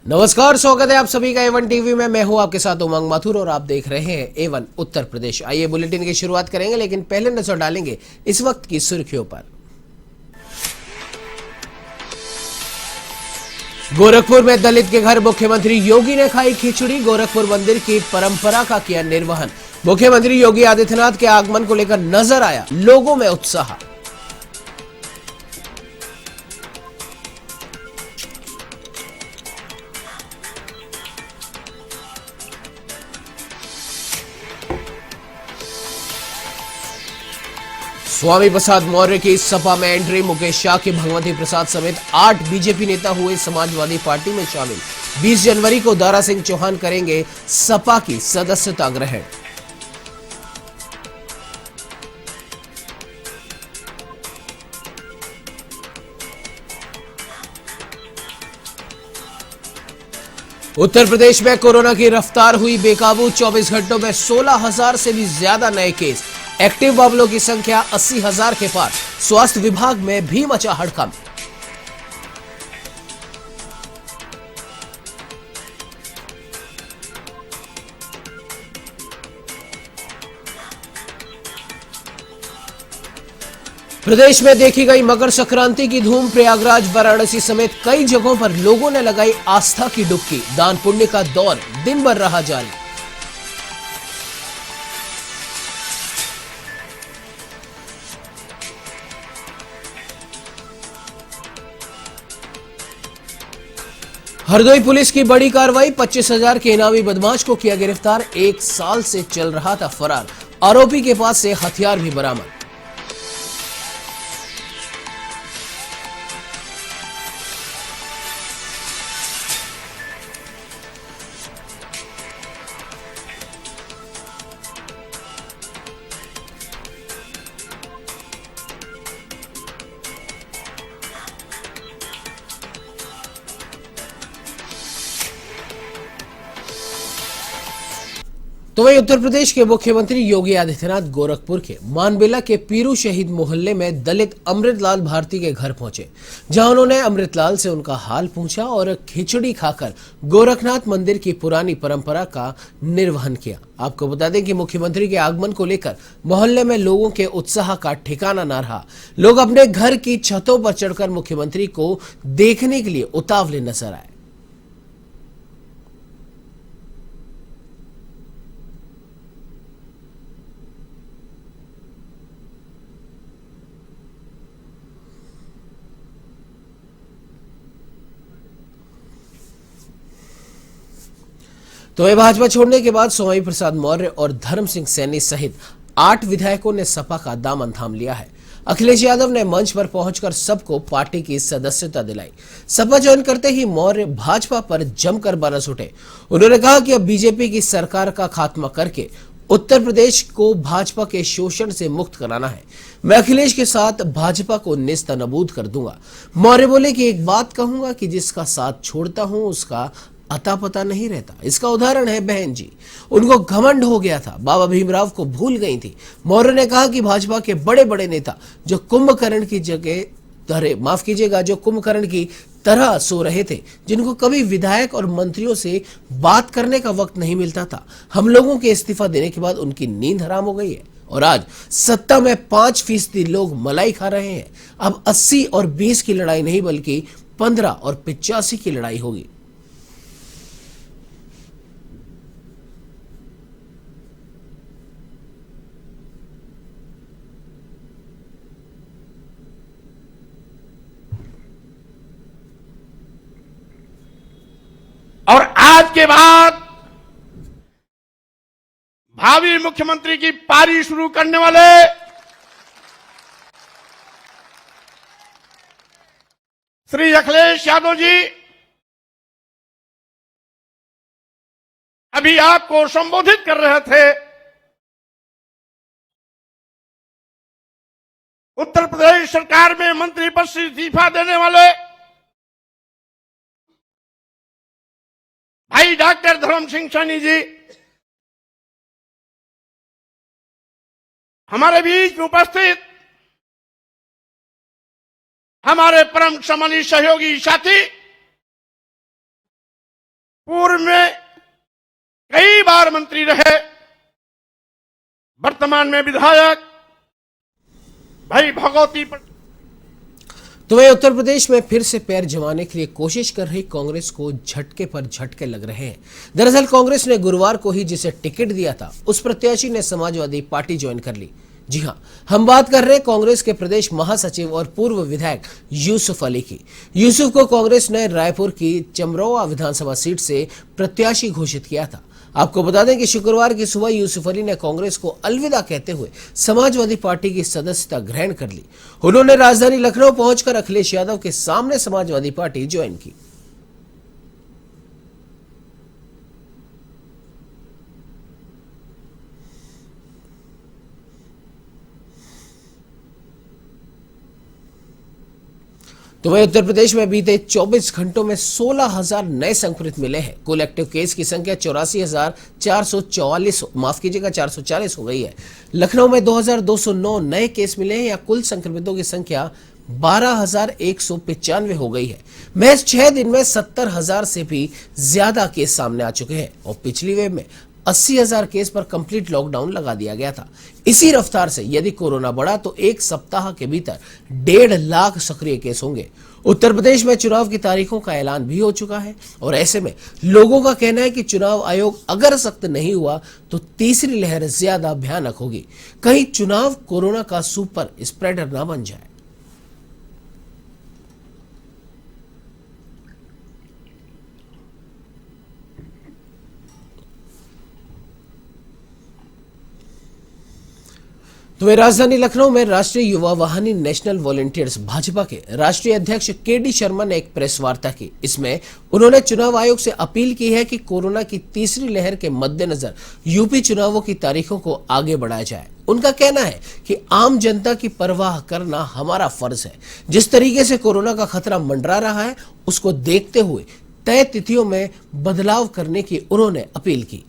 नमस्कार, स्वागत है आप सभी का एवन टीवी में। मैं हूं आपके साथ उमंग माथुर और आप देख रहे हैं एवन उत्तर प्रदेश। आइए बुलेटिन की शुरुआत करेंगे, लेकिन पहले नजर डालेंगे इस वक्त की सुर्खियों पर। गोरखपुर में दलित के घर मुख्यमंत्री योगी ने खाई खिचड़ी। गोरखपुर मंदिर की परंपरा का किया निर्वहन। मुख्यमंत्री योगी आदित्यनाथ के आगमन को लेकर नजर आया लोगों में उत्साह। स्वामी प्रसाद मौर्य की सपा में एंट्री। मुकेश शाह के भगवती प्रसाद समेत 8 बीजेपी नेता हुए समाजवादी पार्टी में शामिल। 20 जनवरी को दारा सिंह चौहान करेंगे सपा की सदस्यता ग्रहण। उत्तर प्रदेश में कोरोना की रफ्तार हुई बेकाबू। 24 घंटों में 16,000 से भी ज्यादा नए केस। एक्टिव मामलों की संख्या 80,000 के पार। स्वास्थ्य विभाग में भी मचा हड़कंप। प्रदेश में देखी गई मकर संक्रांति की धूम। प्रयागराज, वाराणसी समेत कई जगहों पर लोगों ने लगाई आस्था की डुबकी। दान पुण्य का दौर दिन भर रहा जारी। हरदोई पुलिस की बड़ी कार्रवाई। 25,000 के इनामी बदमाश को किया गिरफ्तार। 1 साल से चल रहा था फरार। आरोपी के पास से हथियार भी बरामद। तो वहीं उत्तर प्रदेश के मुख्यमंत्री योगी आदित्यनाथ गोरखपुर के मानबेला के पीरू शहीद मोहल्ले में दलित अमृतलाल भारती के घर पहुंचे, जहां उन्होंने अमृतलाल से उनका हाल पूछा और खिचड़ी खाकर गोरखनाथ मंदिर की पुरानी परंपरा का निर्वहन किया। आपको बता दें कि मुख्यमंत्री के आगमन को लेकर मोहल्ले में लोगों के उत्साह का ठिकाना न रहा। लोग अपने घर की छतों पर चढ़कर मुख्यमंत्री को देखने के लिए उतावले नजर आए। तो वह भाजपा छोड़ने के बाद स्वामी प्रसाद मौर्य और धर्म सिंह सैनी सहित 8 विधायकों ने सपा का दामन थाम लिया है। अखिलेश यादव ने मंच पर पहुंचकर सबको पार्टी की सदस्यता दिलाई। सपा ज्वाइन करते ही मौर्य भाजपा पर जमकर बरस उठे। उन्होंने कहा कि अब बीजेपी की सरकार का खात्मा करके उत्तर प्रदेश को भाजपा के शोषण से मुक्त कराना है। मैं अखिलेश के साथ भाजपा को नेस्तनाबूद कर दूंगा। मौर्य बोले कि एक बात कहूंगा कि जिसका साथ छोड़ता हूं उसका अता पता नहीं रहता। इसका उदाहरण है बहन जी। उनको घमंड हो गया था, बाबा भीमराव को भूल गई थी। मौर्य ने कहा कि भाजपा के बड़े बड़े नेता जो कुंभकर्ण की जगह माफ कीजिएगा, जो कुंभकर्ण की तरह सो रहे थे, जिनको कभी विधायक और मंत्रियों से बात करने का वक्त नहीं मिलता था, हम लोगों के इस्तीफा देने के बाद उनकी नींद हराम हो गई है और आज सत्ता में 5% लोग मलाई खा रहे हैं। अब 80 और 20 की लड़ाई नहीं, बल्कि 15 और 85 की लड़ाई होगी। और आज के बाद भावी मुख्यमंत्री की पारी शुरू करने वाले श्री अखिलेश यादव जी अभी आपको संबोधित कर रहे थे। उत्तर प्रदेश सरकार में मंत्री पद से इस्तीफा देने वाले भाई डॉक्टर धर्म सिंह सैनी जी हमारे बीच उपस्थित हमारे परम सम्मानित सहयोगी साथी पूर्व में कई बार मंत्री रहे, वर्तमान में विधायक भाई भगवती तो वहीं उत्तर प्रदेश में फिर से पैर जमाने के लिए कोशिश कर रही कांग्रेस को झटके पर झटके लग रहे हैं। दरअसल कांग्रेस ने गुरुवार को ही जिसे टिकट दिया था उस प्रत्याशी ने समाजवादी पार्टी ज्वाइन कर ली। जी हां, हम बात कर रहे हैं कांग्रेस के प्रदेश महासचिव और पूर्व विधायक यूसुफ अली की। यूसुफ को कांग्रेस ने रायपुर की चमरौआ विधानसभा सीट से प्रत्याशी घोषित किया था। आपको बता दें कि शुक्रवार की सुबह यूसुफ अली ने कांग्रेस को अलविदा कहते हुए समाजवादी पार्टी की सदस्यता ग्रहण कर ली। उन्होंने राजधानी लखनऊ पहुंचकर अखिलेश यादव के सामने समाजवादी पार्टी ज्वाइन की। तो वहीं उत्तर प्रदेश में बीते 24 घंटों में 16,000 नए संक्रमित मिले हैं। कुल एक्टिव केस की संख्या 84,444 440 हो गई है। लखनऊ में 2,209 नए केस मिले हैं या कुल संक्रमितों की संख्या 12,195 हो गई है। महज 6 दिन में 70,000 से भी ज्यादा केस सामने आ चुके हैं और पिछली वेव में 80,000 केस पर कंप्लीट लॉकडाउन लगा दिया गया था। इसी रफ्तार से यदि कोरोना बढ़ा तो एक सप्ताह के भीतर 1.5 लाख सक्रिय केस होंगे। उत्तर प्रदेश में चुनाव की तारीखों का ऐलान भी हो चुका है और ऐसे में लोगों का कहना है कि चुनाव आयोग अगर सख्त नहीं हुआ तो तीसरी लहर ज्यादा भयानक होगी। कहीं चुनाव कोरोना का सुपर स्प्रेडर ना बन जाए। तो वे राजधानी लखनऊ में राष्ट्रीय युवा वाहिनी नेशनल वॉलंटियर्स भाजपा के राष्ट्रीय अध्यक्ष केडी शर्मा ने एक प्रेस वार्ता की। इसमें उन्होंने चुनाव आयोग से अपील की है कि कोरोना की तीसरी लहर के मद्देनजर यूपी चुनावों की तारीखों को आगे बढ़ाया जाए। उनका कहना है कि आम जनता की परवाह करना हमारा फर्ज है। जिस तरीके से कोरोना का खतरा मंडरा रहा है उसको देखते हुए तय तिथियों में बदलाव करने की उन्होंने अपील की।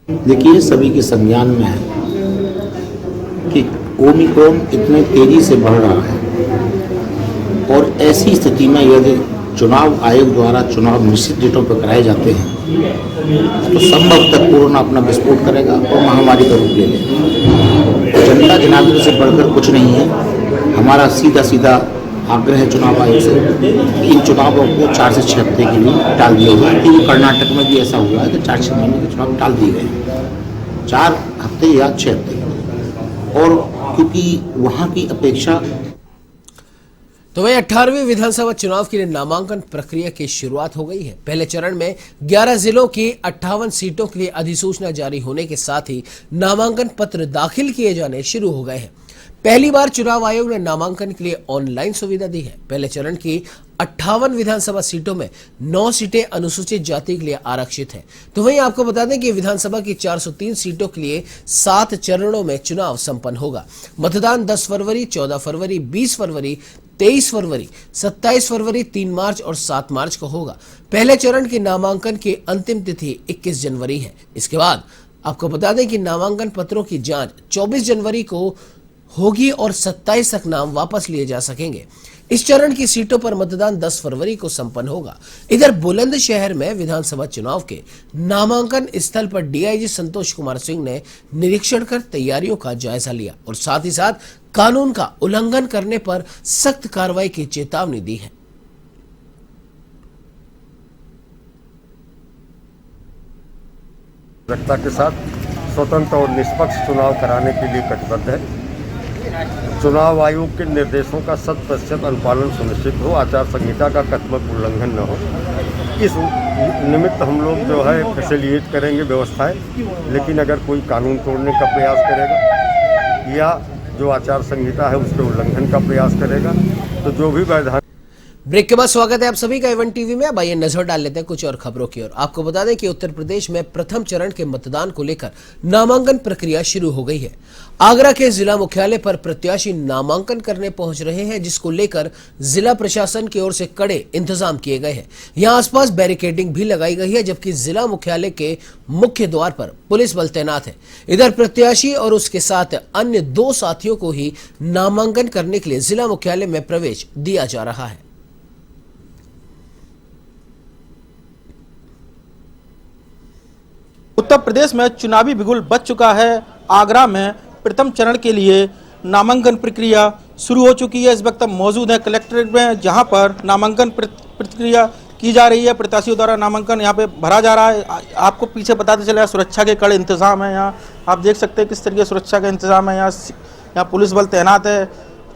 देखिए, सभी के संज्ञान में है कि ओमिक्रॉन इतने तेजी से बढ़ रहा है और ऐसी स्थिति में यदि चुनाव आयोग द्वारा चुनाव निश्चित डेटों पर कराए जाते हैं तो संभवतः कोरोना अपना विस्फोट करेगा और महामारी का रूप ले लेगा। जनता जनार्दन से बढ़कर कुछ नहीं है। हमारा सीधा आग्रह है चुनाव आयोग से कि इन चुनावों को 4 से 6 हफ्ते के लिए टाल दिया हुआ है। क्योंकि कर्नाटक में भी ऐसा हुआ है कि 4-6 महीने के चुनाव टाल दिए गए, 4 हफ्ते या 6 हफ्ते, और क्योंकि वहाँ की अपेक्षा। तो वही 18वीं विधानसभा चुनाव के लिए नामांकन प्रक्रिया की शुरुआत हो गई है। पहले चरण में 11 जिलों की 58 सीटों के लिए अधिसूचना जारी होने के साथ ही नामांकन पत्र दाखिल किए जाने शुरू हो गए हैं। पहली बार चुनाव आयोग ने नामांकन के लिए ऑनलाइन सुविधा दी है। पहले चरण की 58 विधानसभा सीटों में 9 सीटें अनुसूचित जाति के लिए आरक्षित हैं। तो वहीं आपको बता दें कि विधानसभा की 403 सीटों के लिए 7 चरणों में चुनाव संपन्न होगा। मतदान 10 फरवरी, 14 फरवरी, 20 फरवरी, 23 फरवरी, 27 फरवरी, 3 मार्च और 7 मार्च को होगा। पहले चरण की नामांकन की अंतिम तिथि 21 जनवरी है। इसके बाद आपको बता दें कि नामांकन पत्रों की जांच 24 जनवरी को होगी और 27 तक नाम वापस लिए जा सकेंगे। इस चरण की सीटों पर मतदान 10 फरवरी को संपन्न होगा। इधर बुलंदशहर में विधानसभा चुनाव के नामांकन स्थल पर डीआईजी संतोष कुमार सिंह ने निरीक्षण कर तैयारियों का जायजा लिया और साथ ही साथ कानून का उल्लंघन करने पर सख्त कार्रवाई की चेतावनी दी है। जनता के साथ स्वतंत्र और निष्पक्ष चुनाव कराने के लिए कटिबद्ध है। चुनाव आयोग के निर्देशों का 100% अनुपालन सुनिश्चित हो, आचार संहिता का कतमक उल्लंघन न हो। इस निमित्त हम लोग जो है फैसिलिटेट करेंगे व्यवस्थाएं, लेकिन अगर कोई कानून तोड़ने का प्रयास करेगा या जो आचार संहिता है उसके उल्लंघन का प्रयास करेगा तो जो भी वैधानिक। ब्रेक के बाद स्वागत है आप सभी का एवन टीवी में। अब आइए नजर डाल लेते हैं कुछ और खबरों की ओर। आपको बता दें कि उत्तर प्रदेश में प्रथम चरण के मतदान को लेकर नामांकन प्रक्रिया शुरू हो गई है। आगरा के जिला मुख्यालय पर प्रत्याशी नामांकन करने पहुंच रहे हैं, जिसको लेकर जिला प्रशासन की ओर से कड़े इंतजाम किए गए हैं। यहां आसपास बैरिकेडिंग भी लगाई गई है, जबकि जिला मुख्यालय के मुख्य द्वार पर पुलिस बल तैनात है। इधर प्रत्याशी और उसके साथ अन्य 2 साथियों को ही नामांकन करने के लिए जिला मुख्यालय में प्रवेश दिया जा रहा है। उत्तर प्रदेश में चुनावी बिगुल बज चुका है। आगरा में प्रथम चरण के लिए नामांकन प्रक्रिया शुरू हो चुकी है। इस वक्त हम मौजूद हैं कलेक्ट्रेट में, जहां पर नामांकन प्रक्रिया की जा रही है। प्रत्याशियों द्वारा नामांकन यहां पे भरा जा रहा है। आपको पीछे बताते चले, सुरक्षा के कड़े इंतजाम है। यहाँ आप देख सकते हैं किस तरीके सुरक्षा का इंतजाम है। यहाँ पुलिस बल तैनात है,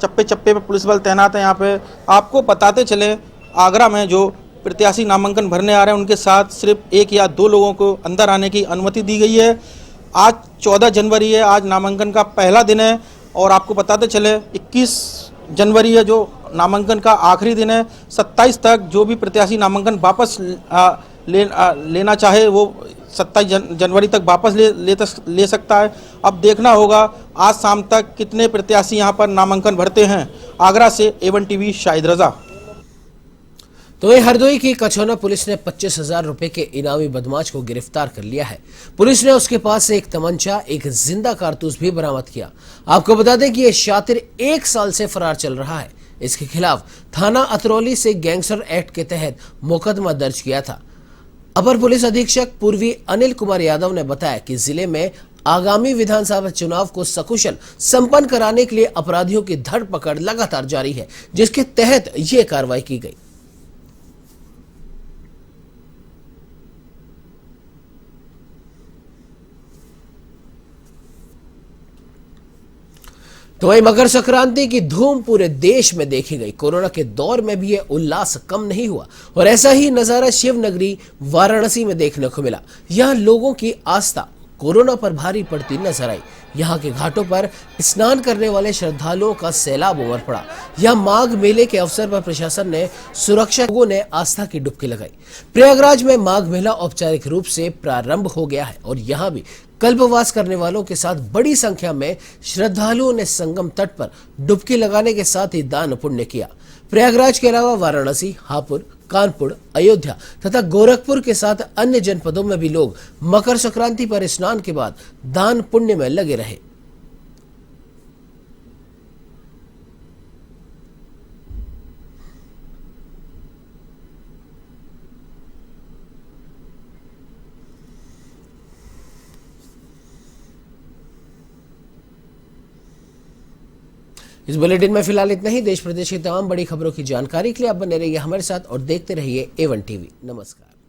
चप्पे चप्पे पे पुलिस बल तैनात है। यहाँ पे आपको बताते चले, आगरा में जो प्रत्याशी नामांकन भरने आ रहे हैं उनके साथ सिर्फ 1 या 2 लोगों को अंदर आने की अनुमति दी गई है। आज 14 जनवरी है, आज नामांकन का पहला दिन है। और आपको बताते चले 21 जनवरी है जो नामांकन का आखिरी दिन है। 27 तक जो भी प्रत्याशी नामांकन वापस लेना चाहे वो 27 जनवरी तक वापस ले सकता है। अब देखना होगा आज शाम तक कितने प्रत्याशी यहाँ पर नामांकन भरते हैं। आगरा से एवन टीवी शाहिद रजा। तो हरदोई की कछौना पुलिस ने 25,000 रुपए के इनामी बदमाश को गिरफ्तार कर लिया है। पुलिस ने उसके पास से एक तमंचा, एक जिंदा कारतूस भी बरामद किया। आपको बता दें कि यह शातिर 1 साल से फरार चल रहा है। इसके खिलाफ थाना अतरौली से गैंगस्टर एक्ट के तहत मुकदमा दर्ज किया था। अपर पुलिस अधीक्षक पूर्वी अनिल कुमार यादव ने बताया कि जिले में आगामी विधानसभा चुनाव को सकुशल संपन्न कराने के लिए अपराधियों की धरपकड़ लगातार जारी है, जिसके तहत ये कार्रवाई की गई। तो वही मकर संक्रांति की धूम पूरे देश में देखी गई। कोरोना के दौर में भी यह उल्लास कम नहीं हुआ और ऐसा ही नजारा शिव नगरी वाराणसी में देखने को मिला। यहां लोगों की आस्था कोरोना पर भारी पड़ती नजर आई। यहाँ के घाटों पर स्नान करने वाले श्रद्धालुओं का सैलाब उमड़ पड़ा। यह माघ मेले के अवसर पर प्रशासन ने सुरक्षा लोगों ने आस्था की डुबकी लगाई। प्रयागराज में माघ मेला औपचारिक रूप से प्रारंभ हो गया है और यहाँ भी कल्पवास करने वालों के साथ बड़ी संख्या में श्रद्धालुओं ने संगम तट पर डुबकी लगाने के साथ ही दान पुण्य किया। प्रयागराज के अलावा वाराणसी, हापुड़, कानपुर, अयोध्या तथा गोरखपुर के साथ अन्य जनपदों में भी लोग मकर संक्रांति पर स्नान के बाद दान पुण्य में लगे रहे। इस बुलेटिन में फिलहाल इतना ही। देश प्रदेश की तमाम बड़ी खबरों की जानकारी के लिए आप बने रहिए हमारे साथ और देखते रहिए एवन टीवी। नमस्कार।